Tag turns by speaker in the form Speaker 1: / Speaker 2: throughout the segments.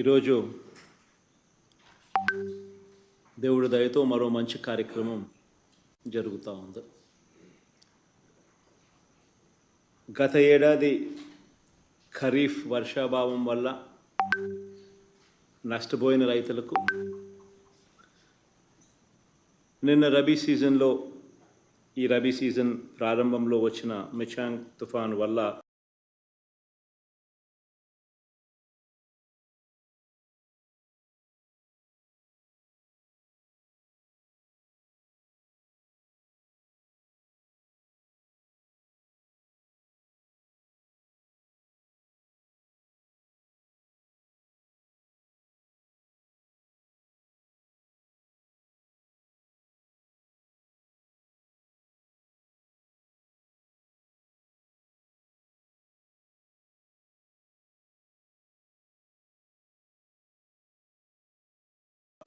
Speaker 1: ఈరోజు దేవుడి దయతో మరో మంచి కార్యక్రమం జరుగుతూ ఉంది. గత ఏడాది ఖరీఫ్ వర్షాభావం వల్ల నష్టపోయిన రైతులకు నిన్న రబీ సీజన్లో ఈ రబీ సీజన్ ప్రారంభంలో వచ్చిన మిచాంగ్ తుఫాన్ వల్ల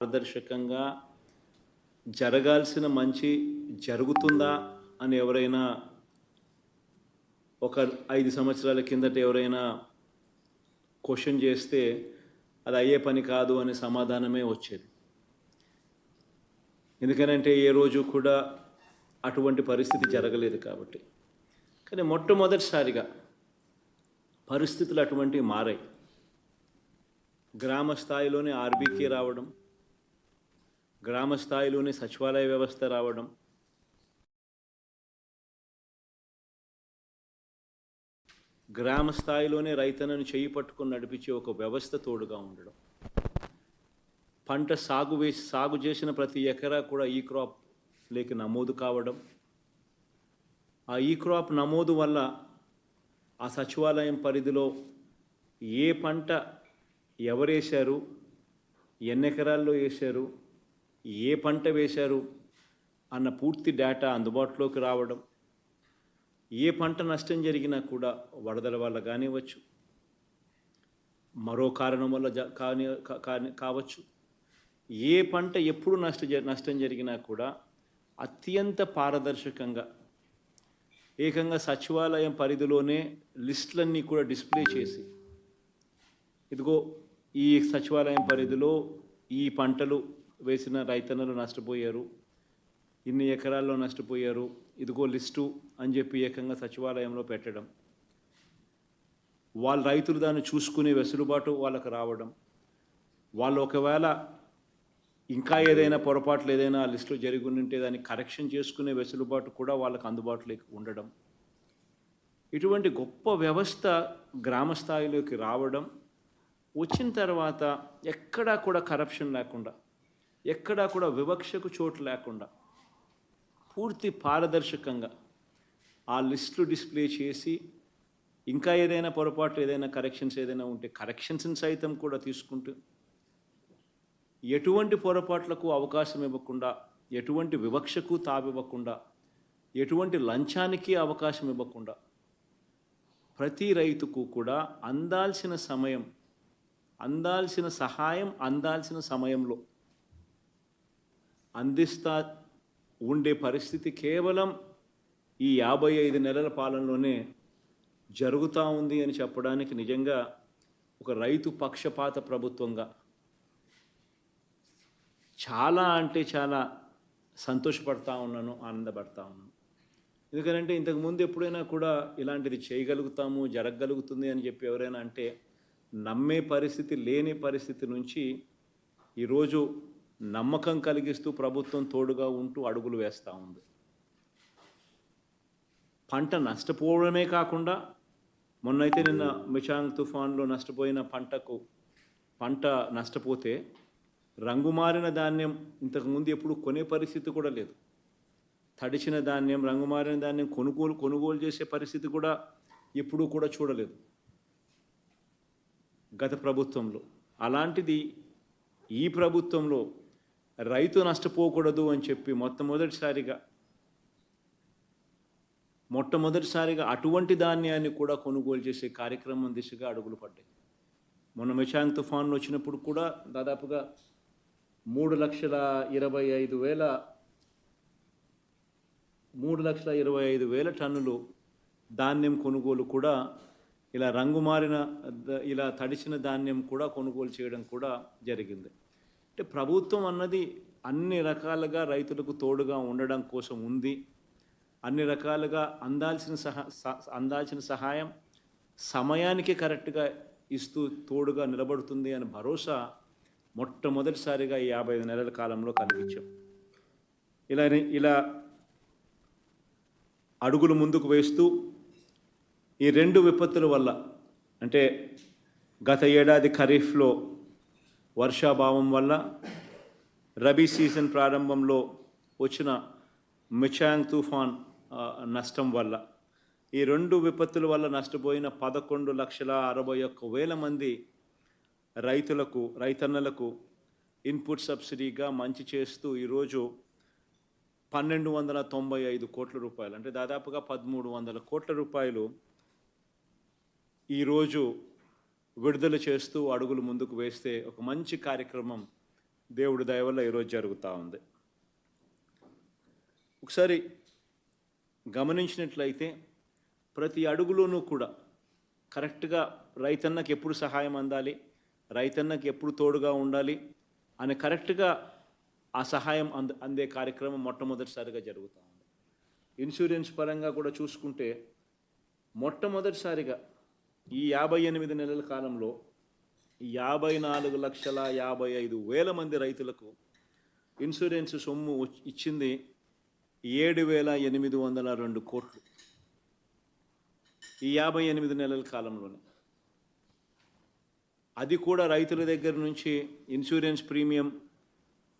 Speaker 1: పారదర్శకంగా జరగాల్సిన మంచి జరుగుతుందా అని ఎవరైనా ఒక 5 సంవత్సరాల కిందట ఎవరైనా క్వశ్చన్ చేస్తే అది అయ్యే పని కాదు అనే సమాధానమే వచ్చేది. ఎందుకనంటే ఏ రోజు కూడా అటువంటి పరిస్థితి జరగలేదు కాబట్టి. కానీ మొట్టమొదటిసారిగా పరిస్థితులు అటువంటివి మారాయి. గ్రామ స్థాయిలోనే ఆర్బీకే రావడం, గ్రామ స్థాయిలోనే సచివాలయ వ్యవస్థ రావడం, గ్రామ స్థాయిలోనే రైతన్నను చేయి పట్టుకొని నడిపించే ఒక వ్యవస్థ తోడుగా ఉండడం, పంట సాగు చేసిన ప్రతి ఎకరా కూడా ఈ క్రాప్ లేక నమోదు కావడం, ఆ ఈ క్రాప్ నమోదు వల్ల ఆ సచివాలయం పరిధిలో ఏ పంట ఎవరేశారు, ఎన్ని ఎకరాల్లో వేశారు, ఏ పంట వేశారు అన్న పూర్తి డేటా అందుబాటులోకి రావడం, ఏ పంట నష్టం జరిగినా కూడా వరదల వల్ల కానివ్వచ్చు, మరో కారణం వల్ల కావచ్చు, ఏ పంట ఎప్పుడు నష్టం జరిగినా కూడా అత్యంత పారదర్శకంగా ఏకంగా సచివాలయం పరిధిలోనే లిస్టులన్నీ కూడా డిస్ప్లే చేసి, ఇదిగో ఈ సచివాలయం పరిధిలో ఈ పంటలు వేసిన రైతన్నలు నష్టపోయారు, ఇన్ని ఎకరాల్లో నష్టపోయారు, ఇదిగో లిస్టు అని చెప్పి ఏకంగా సచివాలయంలో పెట్టడం, వాళ్ళ రైతులు దాన్ని చూసుకునే వెసులుబాటు వాళ్ళకు రావడం, వాళ్ళు ఒకవేళ ఇంకా ఏదైనా పొరపాట్లు ఏదైనా ఆ లిస్టులో జరిగి ఉంటే దాన్ని కరెక్షన్ చేసుకునే వెసులుబాటు కూడా వాళ్ళకు అందుబాటులోకి ఉండడం, ఇటువంటి గొప్ప వ్యవస్థ గ్రామ స్థాయిలోకి రావడం, వచ్చిన తర్వాత ఎక్కడా కూడా కరప్షన్ లేకుండా, ఎక్కడా కూడా వివక్షకు చోటు లేకుండా పూర్తి పారదర్శకంగా ఆ లిస్టులు డిస్ప్లే చేసి, ఇంకా ఏదైనా పొరపాటు ఏదైనా కరెక్షన్స్ ఏదైనా ఉంటే కరెక్షన్స్ని సైతం కూడా తీసుకుంటూ, ఎటువంటి పొరపాట్లకు అవకాశం ఇవ్వకుండా, ఎటువంటి వివక్షకు తావివ్వకుండా, ఎటువంటి లంచానికి అవకాశం ఇవ్వకుండా ప్రతి రైతుకు కూడా అందాల్సిన సమయం, అందాల్సిన సహాయం అందాల్సిన సమయంలో అందిస్తా ఉండే పరిస్థితి కేవలం ఈ 55 నెలల పాలనలోనే జరుగుతూ ఉంది అని చెప్పడానికి నిజంగా ఒక రైతు పక్షపాత ప్రభుత్వంగా చాలా అంటే చాలా సంతోషపడతా ఉన్నాను, ఆనందపడతా ఉన్నాను. ఎందుకంటే ఇంతకుముందు ఎప్పుడైనా కూడా ఇలాంటిది చేయగలుగుతాము, జరగగలుగుతుంది అని చెప్పి ఎవరైనా అంటే నమ్మే పరిస్థితి లేని పరిస్థితి నుంచి ఈరోజు నమ్మకం కలిగిస్తూ ప్రభుత్వం తోడుగా ఉంటూ అడుగులు వేస్తూ ఉంది. పంట నష్టపోవడమే కాకుండా మొన్నైతే నిన్న మిచాంగ్ తుఫాన్లో నష్టపోయిన పంట నష్టపోతే రంగుమారిన ధాన్యం ఇంతకుముందు ఎప్పుడు కొనే పరిస్థితి కూడా లేదు. తడిచిన ధాన్యం, రంగుమారిన ధాన్యం కొనుగోలు చేసే పరిస్థితి కూడా ఎప్పుడూ కూడా చూడలేదు గత ప్రభుత్వంలో. అలాంటిది ఈ ప్రభుత్వంలో రైతు నష్టపోకూడదు అని చెప్పి మొట్టమొదటిసారిగా అటువంటి ధాన్యాన్ని కూడా కొనుగోలు చేసే కార్యక్రమం దిశగా అడుగులు పడ్డాయి. మొన్న మిచాంగ్ తుఫాన్ వచ్చినప్పుడు కూడా దాదాపుగా 3,25,000 టన్నులు ధాన్యం కొనుగోలు కూడా ఇలా రంగు మారిన ఇలా తడిచిన ధాన్యం కూడా కొనుగోలు చేయడం కూడా జరిగింది. అంటే ప్రభుత్వం అన్నది అన్ని రకాలుగా రైతులకు తోడుగా ఉండడం కోసం ఉంది. అన్ని రకాలుగా అందాల్సిన సహాయం సమయానికి కరెక్ట్గా ఇస్తూ తోడుగా నిలబడుతుంది అని భరోసా మొట్టమొదటిసారిగా ఈ 55 నెలల కాలంలో కనిపించాం. ఇలా అడుగులు ముందుకు వేస్తూ ఈ 2 విపత్తుల వల్ల, అంటే గత ఏడాది ఖరీఫ్లో వర్షాభావం వల్ల, రబీ సీజన్ ప్రారంభంలో వచ్చిన మిచాంగ్ తుఫాన్ నష్టం వల్ల, ఈ 2 విపత్తుల వల్ల నష్టపోయిన 11,61,000 మంది రైతన్నలకు ఇన్పుట్ సబ్సిడీగా మంచి చేస్తూ ఈరోజు 1,295 కోట్ల రూపాయలు, అంటే దాదాపుగా 1,300 కోట్ల రూపాయలు ఈరోజు విడుదల చేస్తూ అడుగులు ముందుకు వేస్తే ఒక మంచి కార్యక్రమం దేవుడి దయ వల్ల ఈరోజు జరుగుతూ ఉంది. ఒకసారి గమనించినట్లయితే ప్రతి అడుగులోనూ కూడా కరెక్ట్గా రైతన్నకి ఎప్పుడు సహాయం అందాలి, రైతన్నకి ఎప్పుడు తోడుగా ఉండాలి అని కరెక్ట్గా ఆ సహాయం అందే కార్యక్రమం మొట్టమొదటిసారిగా జరుగుతూ ఉంది. ఇన్సూరెన్స్ పరంగా కూడా చూసుకుంటే మొట్టమొదటిసారిగా ఈ 58 నెలల కాలంలో 54,55,000 మంది రైతులకు ఇన్సూరెన్స్ సొమ్ము ఇచ్చింది 7,802 కోట్లు ఈ 58 నెలల కాలంలోనే. అది కూడా రైతుల దగ్గర నుంచి ఇన్సూరెన్స్ ప్రీమియం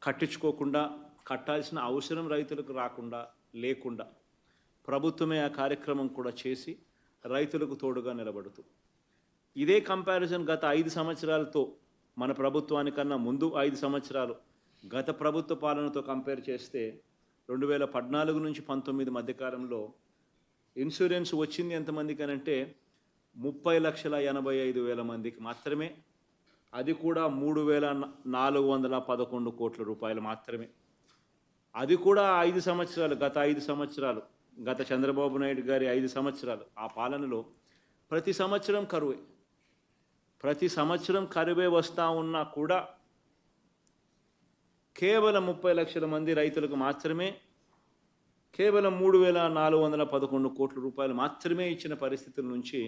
Speaker 1: కట్టించుకోకుండా, కట్టాల్సిన అవసరం రైతులకు లేకుండా ప్రభుత్వమే ఆ కార్యక్రమం కూడా చేసి రైతులకు తోడుగా నిలబడుతూ, ఇదే కంపారిజన్ గత 5 సంవత్సరాలతో, మన ప్రభుత్వానికన్నా ముందు 5 సంవత్సరాలు గత ప్రభుత్వ పాలనతో కంపేర్ చేస్తే 2014 నుంచి 19 మధ్యకాలంలో ఇన్సూరెన్స్ వచ్చింది ఎంతమందికి అనంటే 30,85,000 మందికి మాత్రమే. అది కూడా 3,411 కోట్ల రూపాయలు మాత్రమే. అది కూడా 5 సంవత్సరాలు, గత చంద్రబాబు నాయుడు గారి 5 సంవత్సరాలు ఆ పాలనలో ప్రతి సంవత్సరం కరువే వస్తూ ఉన్నా కూడా కేవలం 30 లక్షల మంది రైతులకు మాత్రమే కేవలం 3,411 కోట్ల రూపాయలు మాత్రమే ఇచ్చిన పరిస్థితుల నుంచి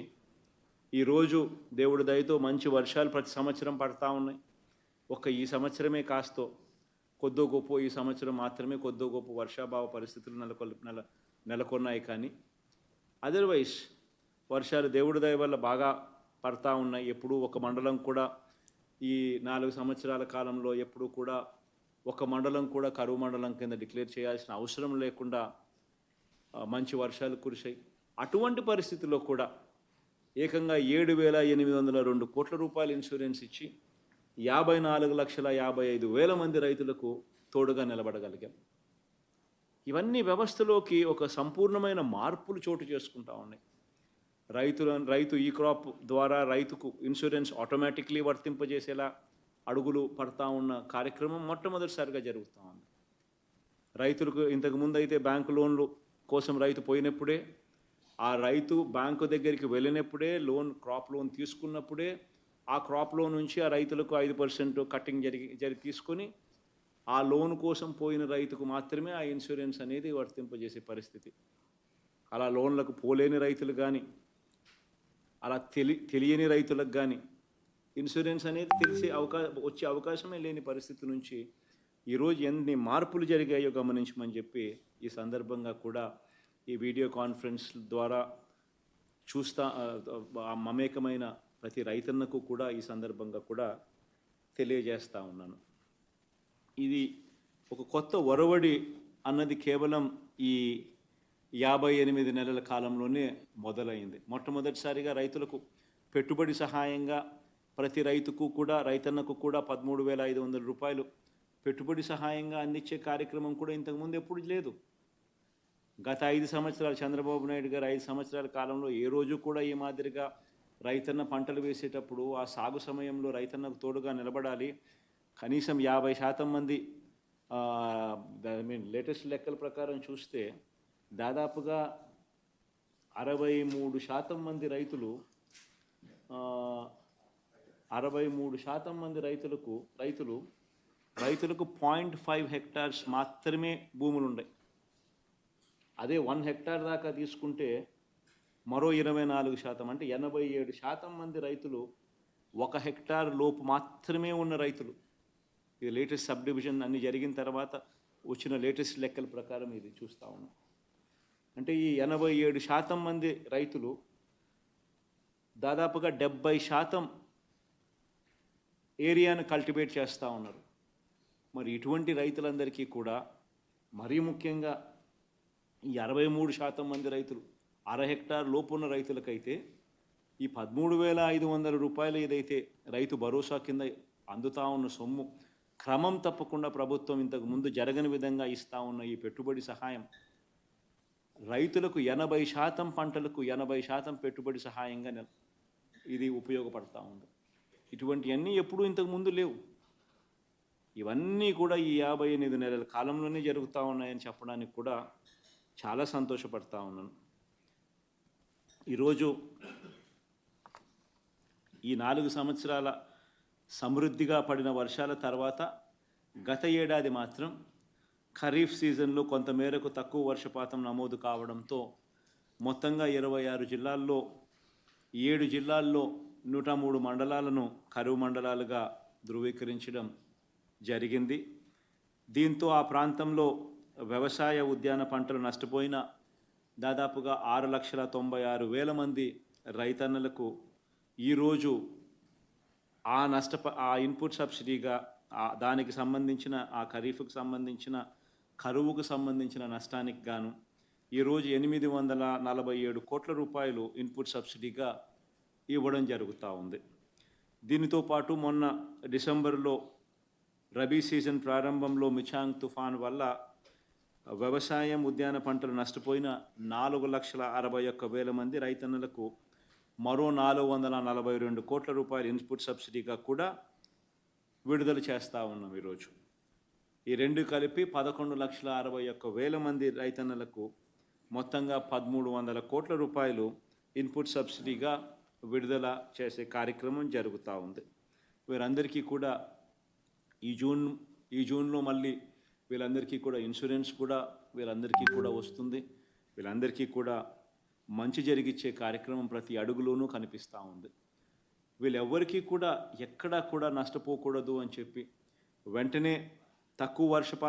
Speaker 1: ఈరోజు దేవుడి దయతో మంచి వర్షాలు ప్రతి సంవత్సరం పడతా ఉన్నాయి. ఈ సంవత్సరమే కాస్తో కొద్దో గొప్ప, ఈ సంవత్సరం మాత్రమే కొద్దో గొప్ప వర్షాభావ పరిస్థితులు నెలకొన్నాయి. కానీ అదర్వైజ్ వర్షాలు దేవుడి దయ వల్ల బాగా పడతా ఉన్నాయి. ఎప్పుడూ ఒక మండలం కూడా ఈ 4 సంవత్సరాల కాలంలో ఎప్పుడూ కూడా ఒక మండలం కూడా కరువు మండలం కింద డిక్లేర్ చేయాల్సిన అవసరం లేకుండా మంచి వర్షాలు కురిశాయి. అటువంటి పరిస్థితుల్లో కూడా ఏకంగా 7,802 కోట్ల రూపాయల ఇన్సూరెన్స్ ఇచ్చి 54,55,000 మంది రైతులకు తోడుగా నిలబడగలిగాం. ఇవన్నీ వ్యవస్థలోకి ఒక సంపూర్ణమైన మార్పులు చోటు చేసుకుంటా ఉన్నాయి. రైతు ఈ క్రాప్ ద్వారా రైతుకు ఇన్సూరెన్స్ ఆటోమేటిక్లీ వర్తింపజేసేలా అడుగులు పడతా ఉన్న కార్యక్రమం మొట్టమొదటిసారిగా జరుగుతూ ఉంది. రైతులకు ఇంతకుముందు అయితే బ్యాంకు లోన్లు కోసం రైతు పోయినప్పుడే, ఆ రైతు బ్యాంకు దగ్గరికి వెళ్ళినప్పుడే, క్రాప్ లోన్ తీసుకున్నప్పుడే ఆ క్రాప్ లోన్ నుంచి ఆ రైతులకు 5% కట్టింగ్ జరిగి తీసుకొని ఆ లోన్ కోసం పోయిన రైతుకు మాత్రమే ఆ ఇన్సూరెన్స్ అనేది వర్తింపజేసే పరిస్థితి. అలా లోన్లకు పోలేని రైతులు కానీ, అలా తెలియని రైతులకు కానీ ఇన్సూరెన్స్ అనేది వచ్చే అవకాశమే లేని పరిస్థితి నుంచి ఈరోజు ఎన్ని మార్పులు జరిగాయో గమనించమని చెప్పి ఈ సందర్భంగా కూడా ఈ వీడియో కాన్ఫరెన్స్ ద్వారా మమేకమైన ప్రతి రైతన్నకు కూడా ఈ సందర్భంగా కూడా తెలియజేస్తూ ఉన్నాను. ఇది ఒక కొత్త ఒరవడి అన్నది కేవలం ఈ 58 నెలల కాలంలోనే మొదలైంది. మొట్టమొదటిసారిగా రైతులకు పెట్టుబడి సహాయంగా ప్రతి రైతన్నకు కూడా 13,500 రూపాయలు పెట్టుబడి సహాయంగా అందించే కార్యక్రమం కూడా ఇంతకుముందు ఎప్పుడు లేదు. గత 5 సంవత్సరాలు చంద్రబాబు నాయుడు గారు 5 సంవత్సరాల కాలంలో ఏ రోజు కూడా ఈ మాదిరిగా రైతన్న పంటలు వేసేటప్పుడు ఆ సాగు సమయంలో రైతన్నకు తోడుగా నిలబడాలి, కనీసం 50% మంది లేటెస్ట్ లెక్కల ప్రకారం చూస్తే దాదాపుగా 63% మంది రైతులు 63% మంది రైతులకు 0.5 హెక్టార్స్ మాత్రమే భూములు ఉన్నాయి. అదే 1 హెక్టార్ దాకా తీసుకుంటే మరో 24%, అంటే 87% మంది రైతులు 1 హెక్టార్ లోపు మాత్రమే ఉన్న రైతులు. ఇది లేటెస్ట్ సబ్ డివిజన్ అన్ని జరిగిన తర్వాత వచ్చిన లేటెస్ట్ లెక్కల ప్రకారం ఇది చూస్తూ ఉన్నాం. అంటే ఈ 87% మంది రైతులు దాదాపుగా 70% ఏరియాను కల్టివేట్ చేస్తూ ఉన్నారు. మరి ఇటువంటి రైతులందరికీ కూడా మరీ ముఖ్యంగా ఈ 63% మంది రైతులు 1/2 హెక్టార్ లోపు ఉన్న రైతులకైతే ఈ 13,500 రూపాయలు ఏదైతే రైతు భరోసా కింద అందుతా ఉన్న సొమ్ము క్రమం తప్పకుండా ప్రభుత్వం ఇంతకు ముందు జరగని విధంగా ఇస్తూ ఉన్న ఈ పెట్టుబడి సహాయం రైతులకు 80% పంటలకు 80% పెట్టుబడి సహాయంగా ఇది ఉపయోగపడతా ఉంది. ఇటువంటివన్నీ ఎప్పుడూ ఇంతకు ముందు లేవు. ఇవన్నీ కూడా ఈ 58 నెలల కాలంలోనే జరుగుతూ ఉన్నాయని చెప్పడానికి కూడా చాలా సంతోషపడతా ఉన్నాను. ఈరోజు ఈ 4 సంవత్సరాల సమృద్ధిగా పడిన వర్షాల తర్వాత గత ఏడాది మాత్రం ఖరీఫ్ సీజన్లో కొంతమేరకు తక్కువ వర్షపాతం నమోదు కావడంతో మొత్తంగా 26 జిల్లాల్లో 7 జిల్లాల్లో 103 మండలాలను కరువు మండలాలుగా ధృవీకరించడం జరిగింది. దీంతో ఆ ప్రాంతంలో వ్యవసాయ ఉద్యాన పంటలు నష్టపోయిన దాదాపుగా 6,96,000 మంది రైతన్నలకు ఈరోజు ఆ ఇన్పుట్ సబ్సిడీగా దానికి సంబంధించిన ఆ ఖరీఫ్కు సంబంధించిన కరువుకు సంబంధించిన నష్టానికి గాను ఈరోజు 847 కోట్ల రూపాయలు ఇన్పుట్ సబ్సిడీగా ఇవ్వడం జరుగుతూ ఉంది. దీనితో పాటు మొన్న డిసెంబర్లో రబీ సీజన్ ప్రారంభంలో మిచాంగ్ తుఫాన్ వల్ల వ్యవసాయం ఉద్యాన పంటలు నష్టపోయిన 4,61,000 మంది రైతన్నలకు మరో 442 కోట్ల రూపాయల ఇన్పుట్ సబ్సిడీగా కూడా విడుదల చేస్తూ ఉన్నాం. ఈరోజు ఈ రెండు కలిపి 11,61,000 మంది రైతన్నలకు మొత్తంగా 1,300 కోట్ల రూపాయలు ఇన్పుట్ సబ్సిడీగా విడుదల చేసే కార్యక్రమం జరుగుతూ ఉంది. వీరందరికీ కూడా ఈ జూన్లో మళ్ళీ వీళ్ళందరికీ కూడా ఇన్సూరెన్స్ కూడా వీళ్ళందరికీ కూడా వస్తుంది. వీళ్ళందరికీ కూడా మంచి జరిగిచ్చే కార్యక్రమం ప్రతి అడుగులోనూ కనిపిస్తూ ఉంది. వీళ్ళెవ్వరికీ కూడా ఎక్కడా కూడా నష్టపోకూడదు అని చెప్పి వెంటనే తక్కువ వర్షపాతం